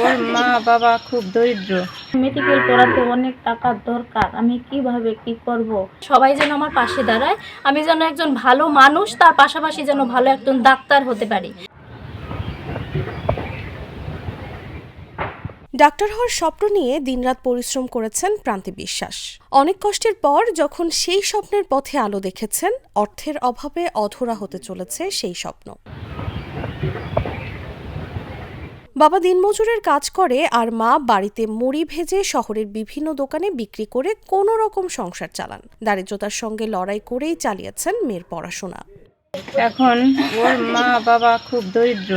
ওর মা বাবা খুব দরিদ্র। মেডিকেল পড়াতে অনেক টাকার দরকার, আমি কিভাবে কি করব। সবাই যেন আমার পাশে দাঁড়ায়, আমি যেন একজন ভালো মানুষ, তার পাশাপাশি যেন ভালো একজন ডাক্তার হতে পারি। ডাক্তার হওয়ার স্বপ্ন নিয়ে দিনরাত পরিশ্রম করেছেন প্রান্তি বিশ্বাস। অনেক কষ্টের পর যখন সেই স্বপ্নের পথে আলো দেখেছেন, অর্থের অভাবে অধরা হতে চলেছে সেই স্বপ্ন। বাবা দিনমজুরের কাজ করে আর মা বাড়িতে মুড়ি ভেজে শহরের বিভিন্ন দোকানে বিক্রি করে কোনো রকম সংসার চালান। দারিদ্রতার সঙ্গে লড়াই করেই চালিয়েছেন মেয়ের পড়াশোনা। এখন ওর মা বাবা খুব দরিদ্র,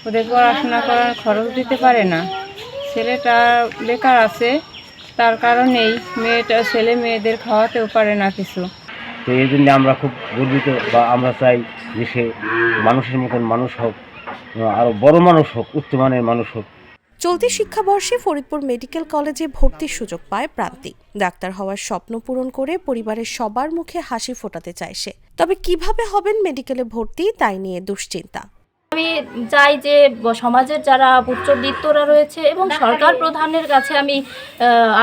ওদের পড়াশোনা করার খরচ দিতে পারে না। ছেলেটা বেকার আছে, তার কারণেই ছেলে মেয়েদের খাওয়াতেও পারে না কিছু। তো এই জন্য আমরা খুব গর্বিত, বা আমরা চাই যে সে মানুষের মতন মানুষ হোক, আরও বড় মানুষ হোক, উচ্চমানের মানুষ হোক। চলতি শিক্ষাবর্ষে ফরিদপুর মেডিকেল কলেজে ভর্তির সুযোগ পায় প্রান্তি। ডাক্তার হওয়ার স্বপ্ন পূরণ করে পরিবারের সবার মুখে হাসি ফোটাতে চায় সে। তবে কিভাবে হবেন মেডিকেলে ভর্তি, তাই নিয়ে দুশ্চিন্তা। আমি চাই যে সমাজের যারা উচ্চবিত্তরা রয়েছে এবং সরকার প্রধানের কাছে আমি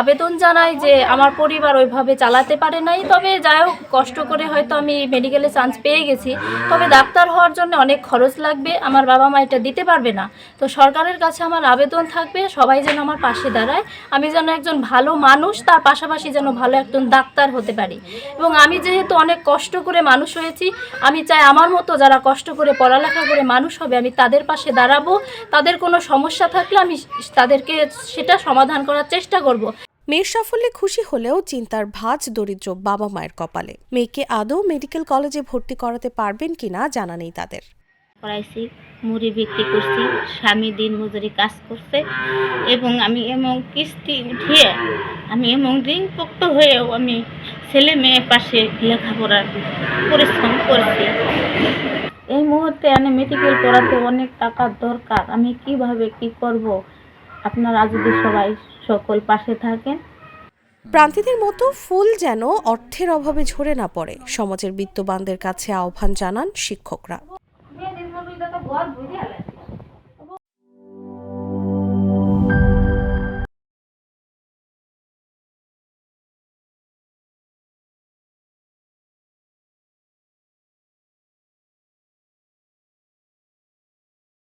আবেদন জানাই যে আমার পরিবার ওইভাবে চালাতে পারে নাই, তবে যাই হোক কষ্ট করে হয়তো আমি মেডিকেলে চান্স পেয়ে গেছি, তবে ডাক্তার হওয়ার জন্য অনেক খরচ লাগবে, আমার বাবা মা এটা দিতে পারবে না। তো সরকারের কাছে আমার আবেদন থাকবে সবাই যেন আমার পাশে দাঁড়ায়, আমি যেন একজন ভালো মানুষ, তার পাশাপাশি যেন ভালো একজন ডাক্তার হতে পারি। এবং আমি যেহেতু অনেক কষ্ট করে মানুষ হয়েছি, আমি চাই আমার মতো যারা কষ্ট করে পড়ালেখা করে মানুষ হবে, আমি তাদের পাশে দাঁড়াবো। তাদের কোনো সমস্যা থাকলে আমি তাদেরকে সেটা সমাধান করার চেষ্টা করব। মেয়ের সাফল্যে খুশি হলেও চিন্তার ভাঁজ দরিদ্র বাবা মায়ের কপালে। মেয়েকে আদৌ মেডিকেল কলেজে ভর্তি করাতে পারবেন কিনা জানা নেই তাদের। পড়াইছি, মুড়ি বিক্রি করছি, স্বামী দিন মজুরি কাজ করছে, এবং আমি এমন কিস্তি উঠিয়ে আমি এমন ঋণপোক্ত হয়েও আমি ছেলে মেয়ের পাশে লেখাপড়ার পরিশ্রম করছি। এই মুহূর্তে আমি মেডিকেল পড়াতে অনেক টাকার দরকার, আমি কিভাবে কি করব। আপনারা যদি সবাই সকল পাশে থাকেন। প্রান্তিদের মতো ফুল যেন অর্থের অভাবে ঝরে না পড়ে, সমাজের বিত্তবানদের কাছে আহ্বান জানান শিক্ষকরা।